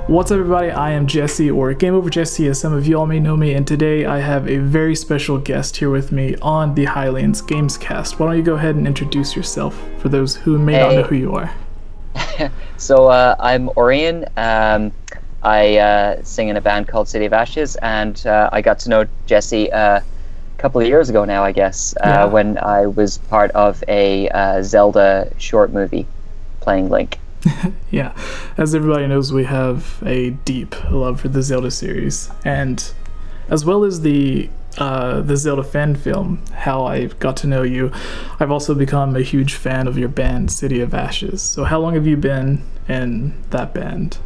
What's up, everybody? I am Jesse, or GameOverJesse as some of you all may know me, and today I have a very special guest here with me on the Highlands Gamescast. Why don't you go ahead and introduce yourself for those who may not know who you are. So I'm Orion. I sing in a band called City of Ashes, and I got to know Jesse a couple of years ago now, I guess, when I was part of a Zelda short movie playing Link. Yeah, as everybody knows, we have a deep love for the Zelda series, and as well as the Zelda fan film, How I Got to Know You, I've also become a huge fan of your band, City of Ashes. So how long have you been in that band?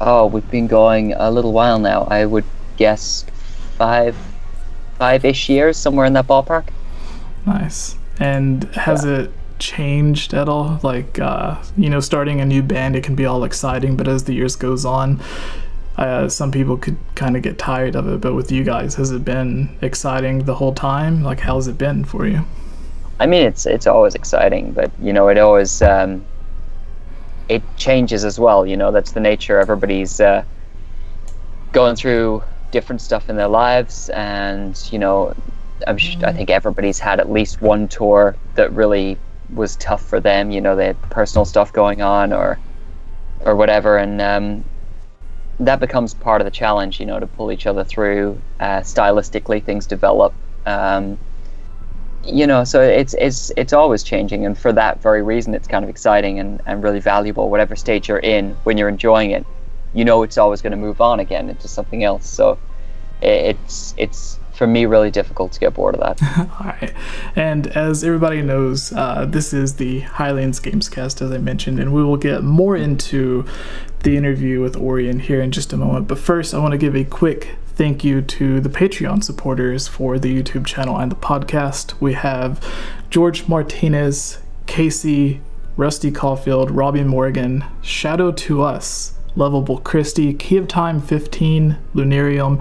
Oh, we've been going a little while now. I would guess five-ish years, somewhere in that ballpark. Nice. And has it changed at all? Like, you know, starting a new band, it can be all exciting, but as the years goes on, some people could kind of get tired of it. But with you guys, has it been exciting the whole time? Like, how's it been for you? I mean, it's always exciting, but you know, it always it changes as well. You know, that's the nature. Everybody's going through different stuff in their lives, and you know, I think everybody's had at least one tour that really was tough for them. You know, they had personal stuff going on or whatever, and that becomes part of the challenge, you know, to pull each other through. Stylistically, things develop, you know, so it's always changing, and for that very reason it's kind of exciting and really valuable. Whatever stage you're in, when you're enjoying it, you know it's always going to move on again into something else. So it's for me really difficult to get bored of that. Alright, and as everybody knows, this is the Highlands Gamescast, as I mentioned, and we will get more into the interview with Orion here in just a moment. But first, I want to give a quick thank you to the Patreon supporters for the YouTube channel and the podcast. We have George Martinez, Casey, Rusty Caulfield, Robbie Morgan, Shadow to Us, Lovable Christie, Key of Time 15, Lunarium,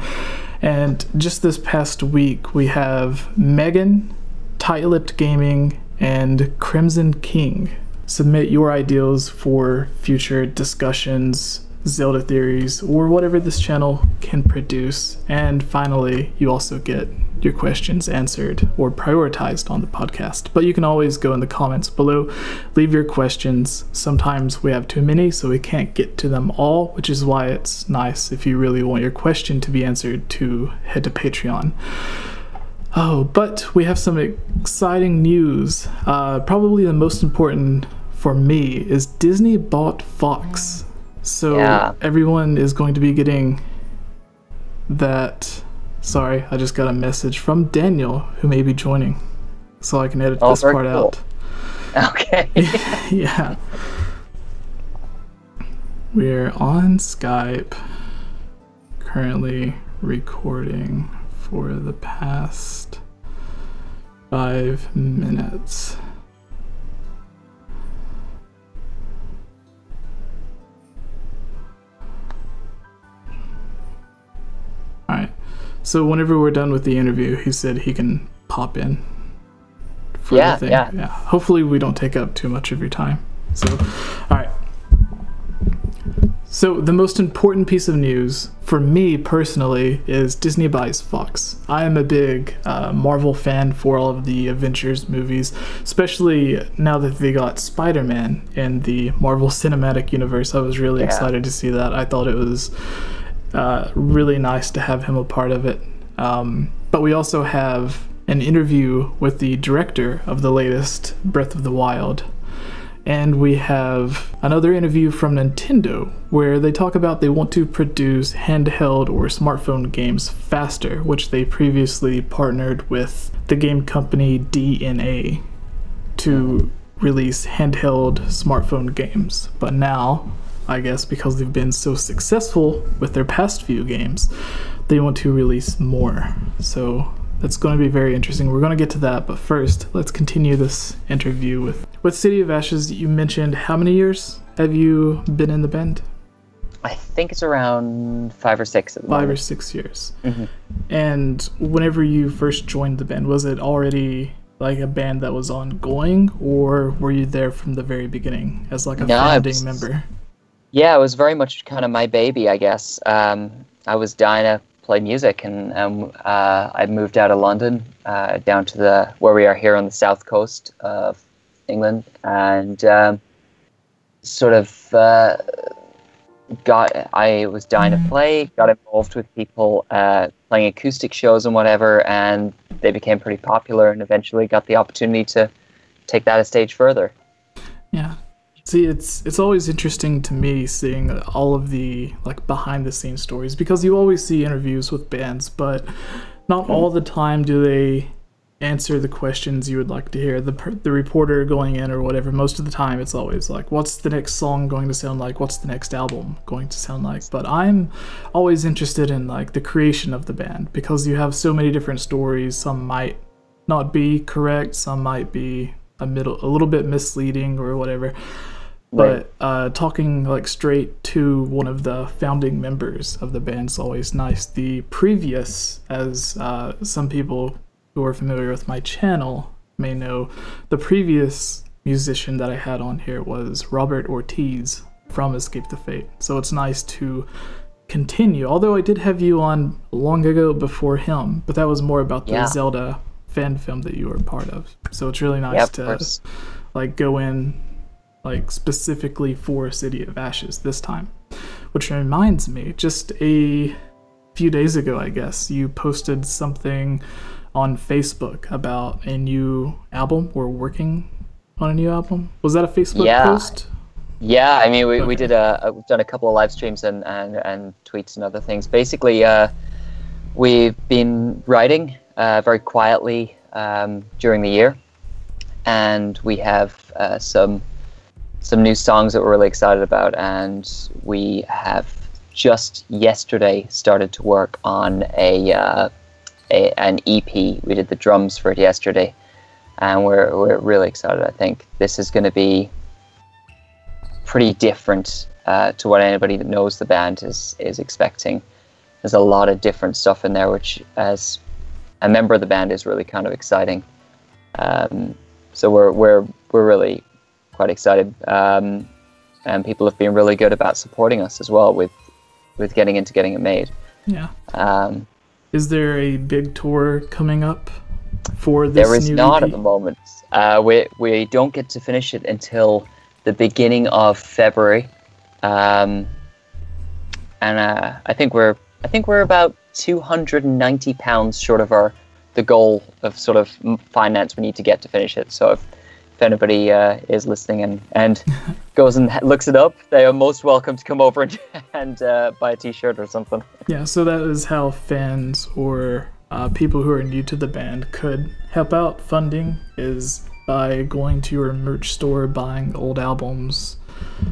and just this past week we have Megan, Tight-Lipped Gaming, and Crimson King. Submit your ideas for future discussions, Zelda theories, or whatever this channel can produce. And finally, you also get your questions answered or prioritized on the podcast. But you can always go in the comments below, leave your questions. Sometimes we have too many, so we can't get to them all, which is why it's nice if you really want your question to be answered to head to Patreon. Oh, but we have some exciting news. Probably the most important for me is Disney bought Fox. So everyone is going to be getting that. Sorry, I just got a message from Daniel, who may be joining, so I can edit this part out. Okay. Yeah. We're on Skype, currently recording for the past 5 minutes. Alright, so whenever we're done with the interview, he said he can pop in for the thing. Yeah. Hopefully we don't take up too much of your time. So, alright. So the most important piece of news for me personally is Disney buys Fox. I am a big Marvel fan for all of the Avengers movies, especially now that they got Spider-Man in the Marvel Cinematic Universe. I was really excited to see that. I thought it was really nice to have him a part of it. But we also have an interview with the director of the latest Breath of the Wild. And we have another interview from Nintendo where they talk about they want to produce handheld or smartphone games faster, which they previously partnered with the game company DNA to release handheld smartphone games. But now, I guess because they've been so successful with their past few games, they want to release more. So that's going to be very interesting. We're going to get to that, but first, let's continue this interview with City of Ashes. You mentioned, how many years have you been in the band? I think it's around 5 or 6 at the moment. 5 or 6 years. Mm-hmm. And whenever you first joined the band, was it already like a band that was ongoing, or were you there from the very beginning as like a founding member? Yeah, it was very much kind of my baby, I guess. I was dying to play music, and I moved out of London down to the where we are here on the south coast of England, and sort of I was dying to play, got involved with people playing acoustic shows and whatever, and they became pretty popular, and eventually got the opportunity to take that a stage further. Yeah. See, it's always interesting to me seeing all of the like behind the scenes stories, because you always see interviews with bands, but not all the time do they answer the questions you would like to hear. The reporter going in or whatever, most of the time it's always like, what's the next song going to sound like? What's the next album going to sound like? But I'm always interested in like the creation of the band, because you have so many different stories. Some might not be correct, some might be a little bit misleading or whatever. But talking like straight to one of the founding members of the band is always nice. The previous, as some people who are familiar with my channel may know, the previous musician that I had on here was Robert Ortiz from Escape the Fate. So it's nice to continue, although I did have you on long ago before him, but that was more about the Zelda fan film that you were a part of. So it's really nice to like go in like specifically for City of Ashes this time. Which reminds me, just a few days ago, I guess, you posted something on Facebook about a new album, or working on a new album. Was that a Facebook post? Yeah, I mean, we did we've done a couple of live streams and tweets and other things. Basically, we've been writing very quietly during the year, and we have some new songs that we're really excited about, and we have just yesterday started to work on an EP. We did the drums for it yesterday, and we're really excited. I think this is going to be pretty different to what anybody that knows the band is expecting. There's a lot of different stuff in there, which as a member of the band is really kind of exciting. So we're really quite excited, and people have been really good about supporting us as well with getting it made. Yeah. Is there a big tour coming up for this? There is not at the moment. We don't get to finish it until the beginning of February, and I think we're about £290 short of the goal of sort of finance we need to get to finish it. So if anybody is listening and goes and looks it up, they are most welcome to come over and buy a t-shirt or something. Yeah, so that is how fans or people who are new to the band could help out funding, is by going to your merch store, buying old albums,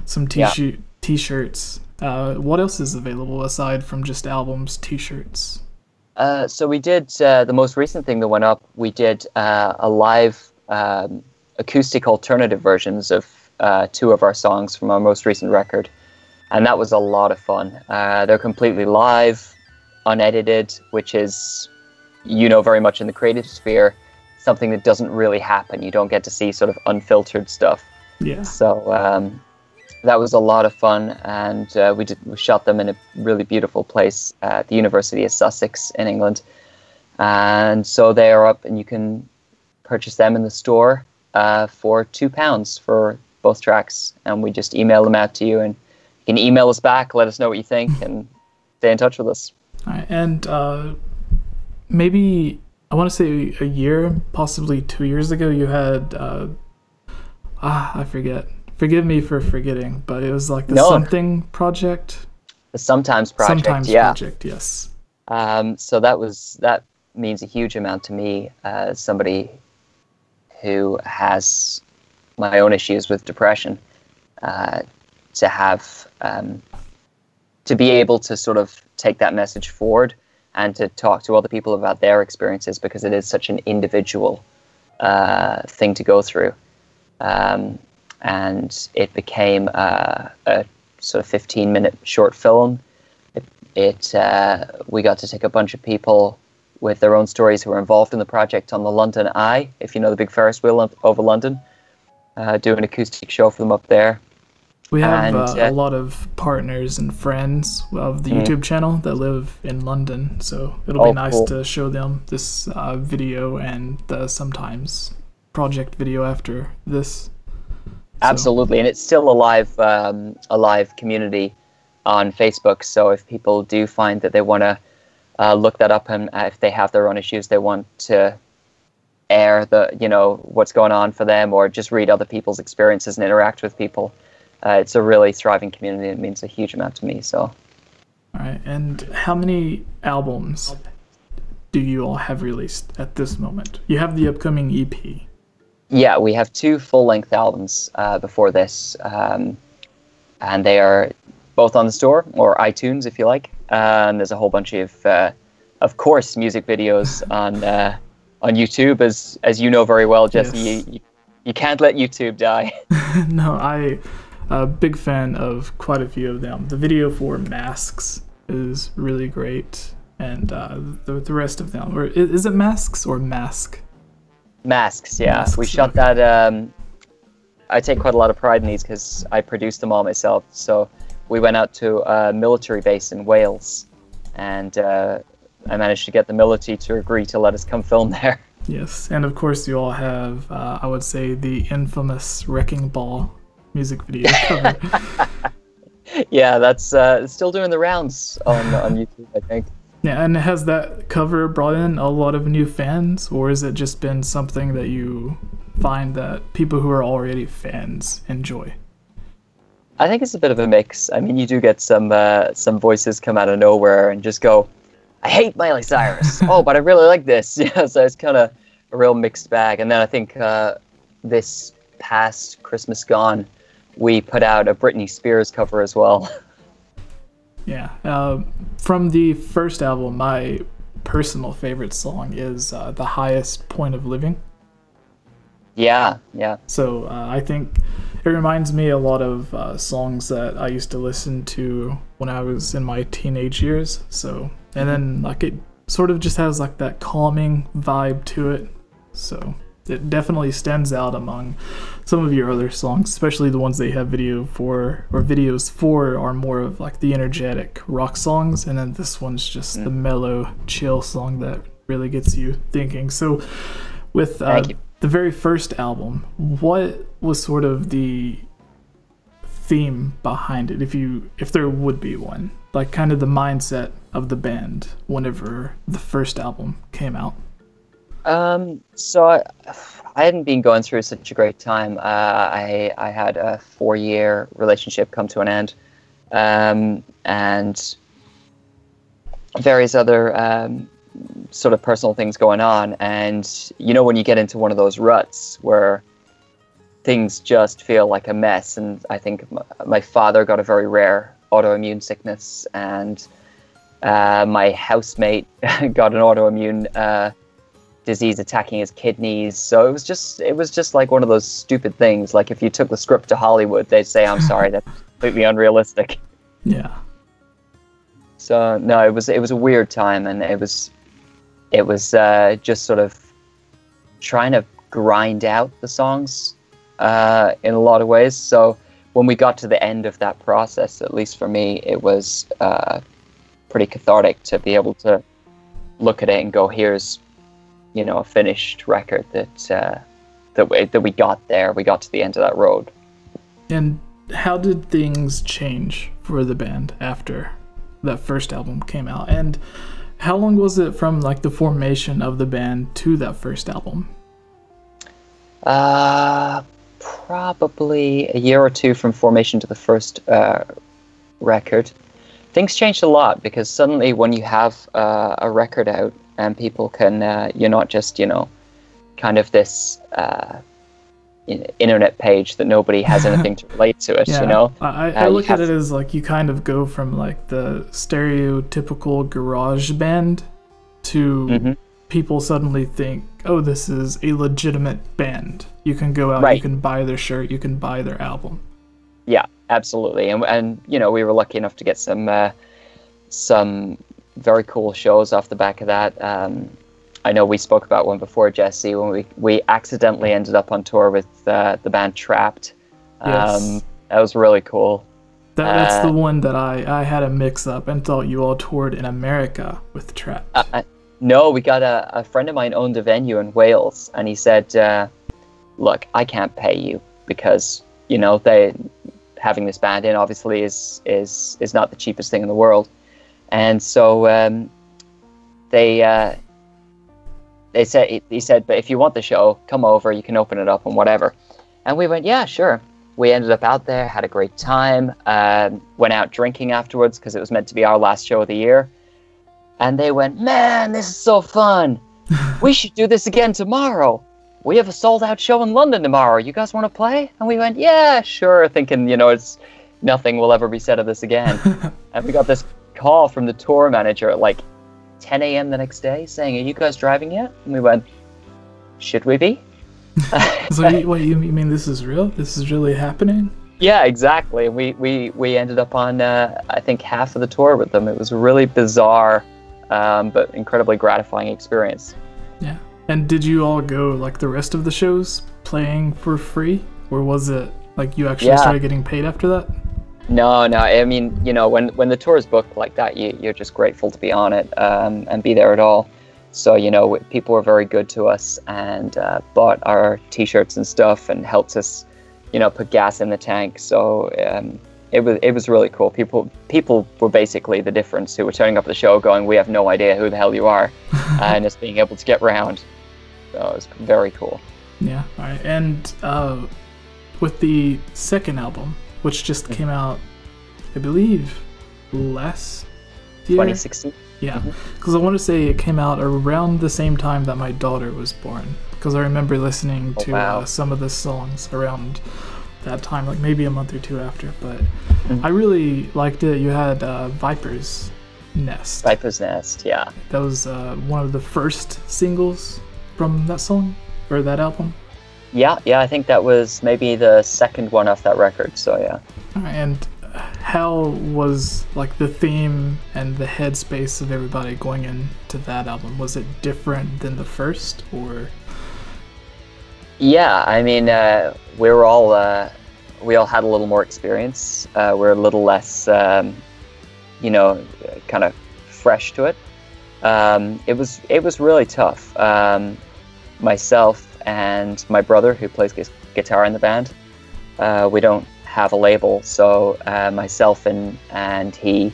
some t-shirts. What else is available aside from just albums, t-shirts? So we did the most recent thing that went up. We did a live acoustic alternative versions of two of our songs from our most recent record, and that was a lot of fun. They're completely live, unedited, which is, very much in the creative sphere, something that doesn't really happen. You don't get to see sort of unfiltered stuff. Yeah. So that was a lot of fun, and we shot them in a really beautiful place at the University of Sussex in England, and so they are up, and you can purchase them in the store for £2 for both tracks, and we just email them out to you, and you can email us back, let us know what you think, and stay in touch with us. All right, and maybe I want to say a year, possibly 2 years ago, you had I forget. Forgive me for forgetting, but it was like the Something Project. The Sometimes Project. Sometimes Project, yes. So that means a huge amount to me as somebody who has my own issues with depression, to have to be able to sort of take that message forward and to talk to other people about their experiences, because it is such an individual thing to go through. And it became a sort of 15-minute short film. We got to take a bunch of people with their own stories who were involved in the project on the London Eye, if you know the big Ferris wheel over London, do an acoustic show for them up there. We have And a lot of partners and friends of the YouTube channel that live in London, so it'll be nice cool. to show them this video and the sometimes project video after this. Absolutely, and it's still a live community on Facebook. So if people do find that they want to look that up, and if they have their own issues, they want to air what's going on for them, or just read other people's experiences and interact with people. It's a really thriving community. It means a huge amount to me. So, all right. And how many albums do you all have released at this moment? You have the upcoming EP. Yeah, we have 2 full-length albums before this, and they are both on the store, or iTunes if you like. And there's a whole bunch of course, music videos on YouTube, as you know very well, Jesse. Yes. You can't let YouTube die. No, I'm a big fan of quite a few of them. The video for Masks is really great, and the rest of them. Or is it Masks or Mask? Masks, yeah. Masks, we shot that. I take quite a lot of pride in these because I produced them all myself. So we went out to a military base in Wales, and I managed to get the military to agree to let us come film there. Yes, and of course you all have, I would say, the infamous Wrecking Ball music video cover. Yeah, that's still doing the rounds on YouTube, I think. Yeah, and has that cover brought in a lot of new fans, or has it just been something that you find that people who are already fans enjoy? I think it's a bit of a mix. I mean, you do get some voices come out of nowhere and just go, I hate Miley Cyrus. Oh, but I really like this. Yeah, so it's kind of a real mixed bag. And then I think this past Christmas gone, we put out a Britney Spears cover as well. Yeah. From the first album, my personal favorite song is The Highest Point of Living. Yeah, yeah. So I think it reminds me a lot of songs that I used to listen to when I was in my teenage years. So, and then like it sort of just has like that calming vibe to it. So it definitely stands out among some of your other songs, especially the ones that you have videos for are more of like the energetic rock songs, and then this one's just the mellow, chill song that really gets you thinking. So with the very first album, what was sort of the theme behind it, if there would be one, like kind of the mindset of the band whenever the first album came out? So I hadn't been going through such a great time. I had a 4-year relationship come to an end, and various other sort of personal things going on. And you know, when you get into one of those ruts where things just feel like a mess, and I think my father got a very rare autoimmune sickness, and my housemate got an autoimmune disease attacking his kidneys. So it was just like one of those stupid things. Like if you took the script to Hollywood, they'd say, I'm sorry, that's completely unrealistic. Yeah. So no, it was a weird time, and it was just sort of trying to grind out the songs in a lot of ways. So when we got to the end of that process, at least for me, it was pretty cathartic to be able to look at it and go, here's, you know, a finished record that we got there. We got to the end of that road. And how did things change for the band after that first album came out? And how long was it from like the formation of the band to that first album? Probably a year or two from formation to the first record. Things changed a lot, because suddenly when you have a record out and people can, you're not just, you know, kind of this internet page that nobody has anything to relate to it, yeah, you know? I look at it as like you kind of go from like the stereotypical garage band to people suddenly think, oh, this is a legitimate band. You can go out, you can buy their shirt, you can buy their album. Yeah, absolutely. And you know, we were lucky enough to get some very cool shows off the back of that. I know we spoke about one before, Jesse, when we accidentally ended up on tour with the band Trapped. Yes. That was really cool. That's the one that I had a mix up and thought you all toured in America with Trapped. No, we got a friend of mine owned a venue in Wales, and he said, look, I can't pay you because, you know, having this band in obviously is not the cheapest thing in the world. And so he said, but if you want the show, come over, you can open it up and whatever. And we went, yeah, sure. We ended up out there, had a great time, went out drinking afterwards because it was meant to be our last show of the year. And they went, man, this is so fun. We should do this again tomorrow. We have a sold-out show in London tomorrow. You guys want to play? And we went, yeah, sure, thinking, you know, it's nothing will ever be said of this again. And we got this call from the tour manager at like 10 a.m. the next day saying, are you guys driving yet? And we went, should we be? So wait, you mean this is real? This is really happening? Yeah, exactly. We ended up on, I think, half of the tour with them. It was a really bizarre, but incredibly gratifying experience. Yeah. And did you all go like the rest of the shows playing for free? Or was it like you actually started getting paid after that? No. I mean, you know, when the tour is booked like that, you're just grateful to be on it and be there at all. So, you know, people were very good to us and bought our T-shirts and stuff and helped us, you know, put gas in the tank. So it was really cool. People were basically the difference who were turning up at the show going, we have no idea who the hell you are, and just being able to get round. So it was very cool. Yeah. All right. And with the second album, which just came out, I believe, last year? 2016. Yeah, because I want to say it came out around the same time that my daughter was born. Because I remember listening to some of the songs around that time, like maybe a month or two after. But I really liked it. You had Viper's Nest. Viper's Nest, yeah. That was one of the first singles from that song, or that album. Yeah, I think that was maybe the second one off that record, so yeah. And how was like the theme and the headspace of everybody going into that album? Was it different than the first, or? Yeah, I mean, we all had a little more experience. We're a little less, you know, kind of fresh to it. It was really tough. Myself and my brother, who plays guitar in the band, we don't have a label, so myself and he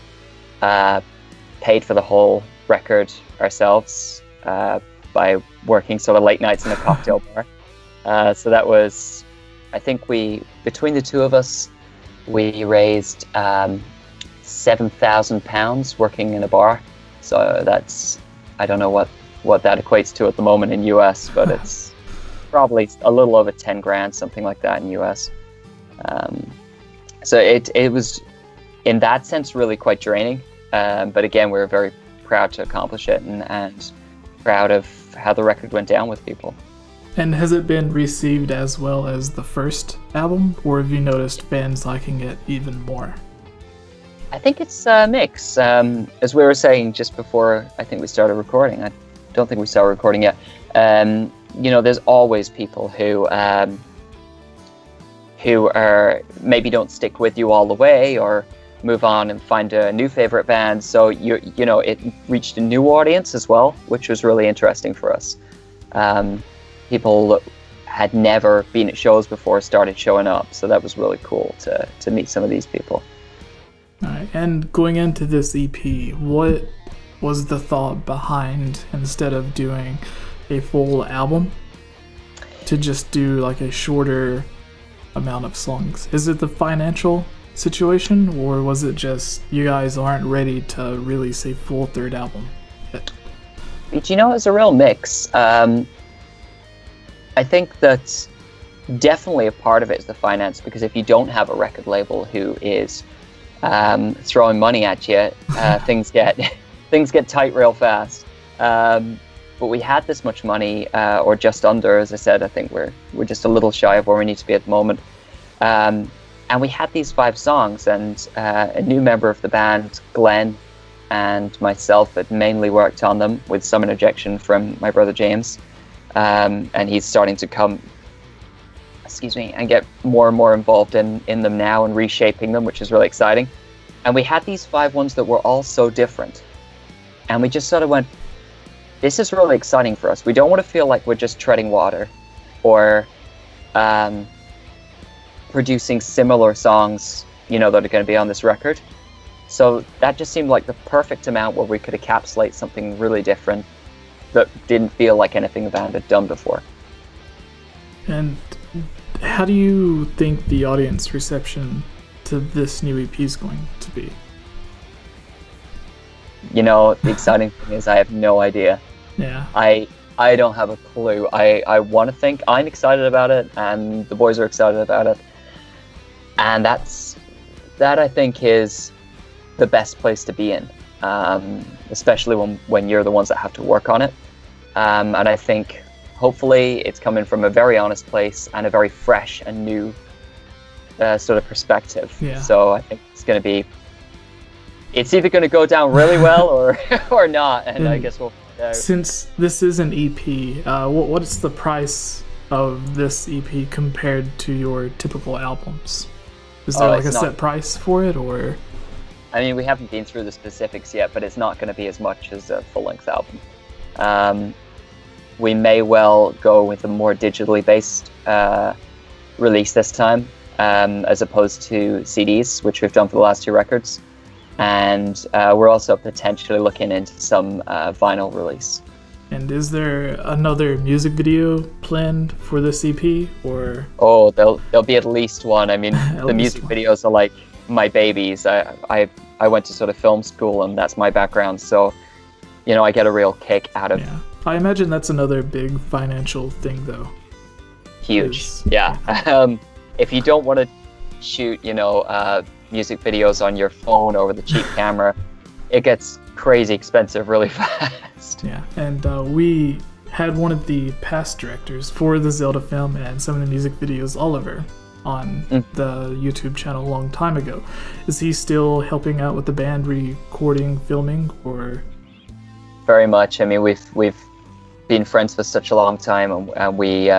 paid for the whole record ourselves by working sort of late nights in a cocktail bar. So that was, I think between the two of us, we raised £7,000 working in a bar. So that's, I don't know what that equates to at the moment in US, but it's probably a little over 10 grand, something like that in US. So it was, in that sense, really quite draining. But again, we were very proud to accomplish it and proud of how the record went down with people. And has it been received as well as the first album, or have you noticed fans liking it even more? I think it's a mix. As we were saying just before, I think we started recording. I don't think we started recording yet. You know, there's always people who are maybe don't stick with you all the way or move on and find a new favorite band. So you know, it reached a new audience as well, which was really interesting for us. People had never been at shows before started showing up, so that was really cool to meet some of these people. All right, and going into this EP, what was the thought behind, instead of doing a full album, to just do like a shorter amount of songs? Is it the financial situation, or was it just you guys aren't ready to release a full third album yet? But you know, it's a real mix. I think that definitely a part of it is the finance, because if you don't have a record label who is throwing money at you, things get tight real fast. But we had this much money, or just under, as I said. I think we're just a little shy of where we need to be at the moment. And we had these 5 songs, and a new member of the band, Glenn, and myself had mainly worked on them with some interjection from my brother James. And he's starting to come excuse me, and get more and more involved in them now and reshaping them, which is really exciting. And we had these 5 ones that were all so different. And we just sort of went, this is really exciting for us. We don't want to feel like we're just treading water or producing similar songs, you know, that are going to be on this record. So that just seemed like the perfect amount where we could encapsulate something really different that didn't feel like anything the band had done before. And how do you think the audience reception to this new EP is going to be? You know, the exciting thing is I have no idea. Yeah. I don't have a clue. I want to think I'm excited about it, and the boys are excited about it. And that I think is the best place to be in, especially when you're the ones that have to work on it. And I think hopefully it's coming from a very honest place and a very fresh and new sort of perspective. Yeah. So I think it's going to be, it's either going to go down really well or not, and I guess we'll find out. Since this is an EP, what's the price of this EP compared to your typical albums? Is there like a set price for it, or? I mean, we haven't been through the specifics yet, but it's not going to be as much as a full-length album. We may well go with a more digitally based release this time, as opposed to CDs, which we've done for the last 2 records. And we're also potentially looking into some vinyl release. And is there another music video planned for this EP, or? Oh, there'll be at least one. I mean, the music videos are like my babies. I went to sort of film school, and that's my background. So, you know, I get a real kick out of. Yeah, I imagine that's another big financial thing, though. Huge, yeah. If you don't want to shoot, you know, music videos on your phone or with a cheap camera, it gets crazy expensive really fast. Yeah, and we had one of the past directors for the Zelda film and some of the music videos, Oliver, on the YouTube channel a long time ago. Is he still helping out with the band, recording, filming, or? Very much. I mean, we've been friends for such a long time, and we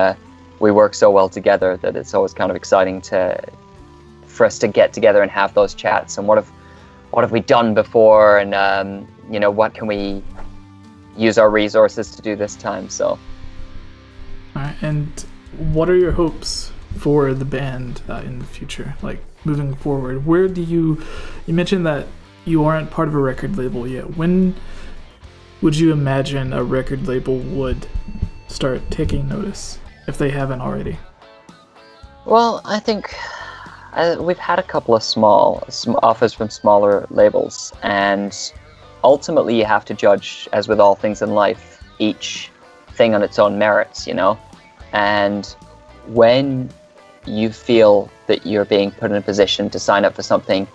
work so well together that it's always kind of exciting for us to get together and have those chats. And what have we done before, and you know, what can we use our resources to do this time? So. All right, and what are your hopes for the band in the future, like moving forward? Where do you mentioned that you aren't part of a record label yet. When would you imagine a record label would start taking notice, if they haven't already? Well, I think we've had a couple of small offers from smaller labels, and ultimately you have to judge, as with all things in life, each thing on its own merits, you know? And when you feel that you're being put in a position to sign up for something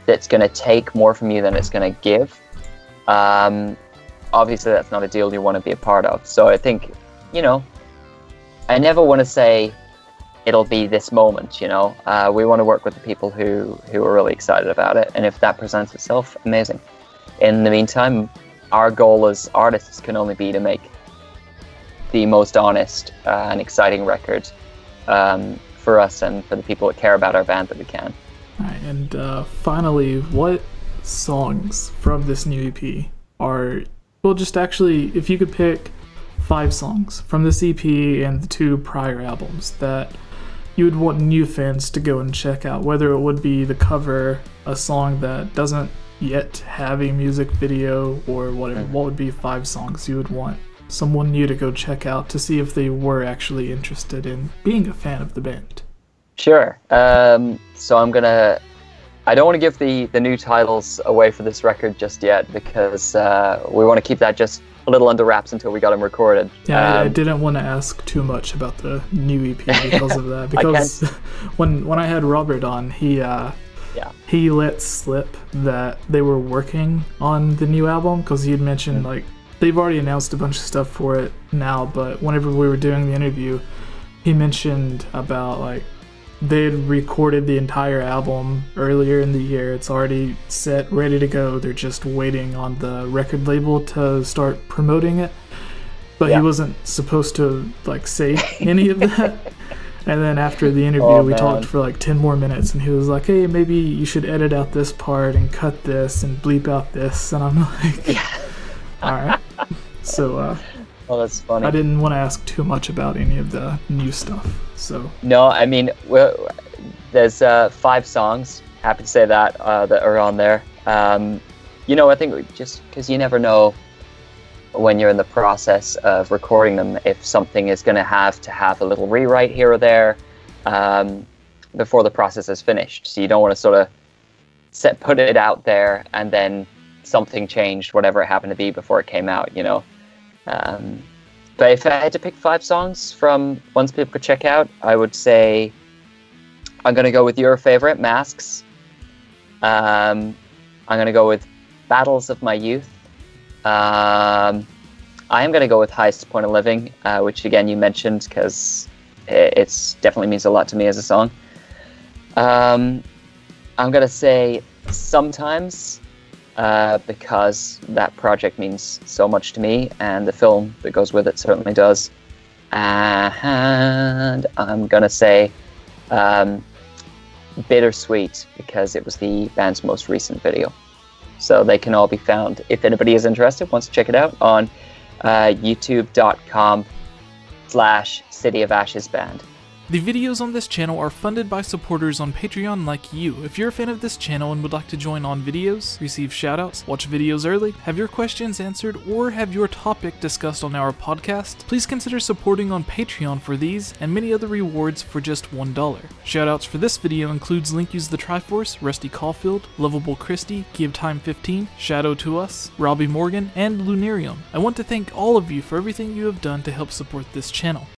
that's going to take more from you than it's going to give, obviously that's not a deal you want to be a part of. So I think, you know, I never want to say it'll be this moment, you know. We want to work with the people who are really excited about it, and if that presents itself, amazing. In the meantime, our goal as artists can only be to make the most honest and exciting record for us and for the people that care about our band that we can. All right, and finally, what songs from this new EP are, well, just actually, if you could pick 5 songs from this EP and the 2 prior albums that you would want new fans to go and check out, whether it would be the cover, a song that doesn't yet have a music video, or whatever, what would be 5 songs you would want someone new to go check out to see if they were actually interested in being a fan of the band? Sure. So I don't want to give the new titles away for this record just yet, because we want to keep that just a little under wraps until we got them recorded. Yeah, I didn't want to ask too much about the new EP because of that. Because when I had Robert on, he let slip that they were working on the new album, because he had mentioned like they've already announced a bunch of stuff for it now, but whenever we were doing the interview, he mentioned about like they had recorded the entire album earlier in the year. It's already set, ready to go. They're just waiting on the record label to start promoting it. But he wasn't supposed to like say any of that. And then after the interview, Oh, we man. talked for like 10 more minutes, and he was like, hey, maybe you should edit out this part and cut this and bleep out this. And I'm like, all right. So Oh, that's funny. I didn't want to ask too much about any of the new stuff. So No, I mean, there's 5 songs, happy to say that, that are on there. You know, I think just because you never know when you're in the process of recording them, if something is going to have a little rewrite here or there before the process is finished. So you don't want to sort of put it out there and then something changed, whatever it happened to be before it came out, you know. But if I had to pick 5 songs from ones people could check out, I would say I'm going to go with your favorite, Masks. I'm going to go with Battles of My Youth. I am going to go with Highest Point of Living, which again you mentioned because it definitely means a lot to me as a song. I'm going to say Sometimes, because that project means so much to me, and the film that goes with it certainly does. And I'm going to say Bittersweet, because it was the band's most recent video. So they can all be found, if anybody is interested, wants to check it out, on youtube.com/City of Ashes Band. The videos on this channel are funded by supporters on Patreon like you. If you're a fan of this channel and would like to join on videos, receive shoutouts, watch videos early, have your questions answered, or have your topic discussed on our podcast, please consider supporting on Patreon for these and many other rewards for just $1. Shoutouts for this video includes Link Use the Triforce, Rusty Caulfield, Lovable Christie, Give Time 15, Shadow to Us, Robbie Morgan, and Lunarium. I want to thank all of you for everything you have done to help support this channel.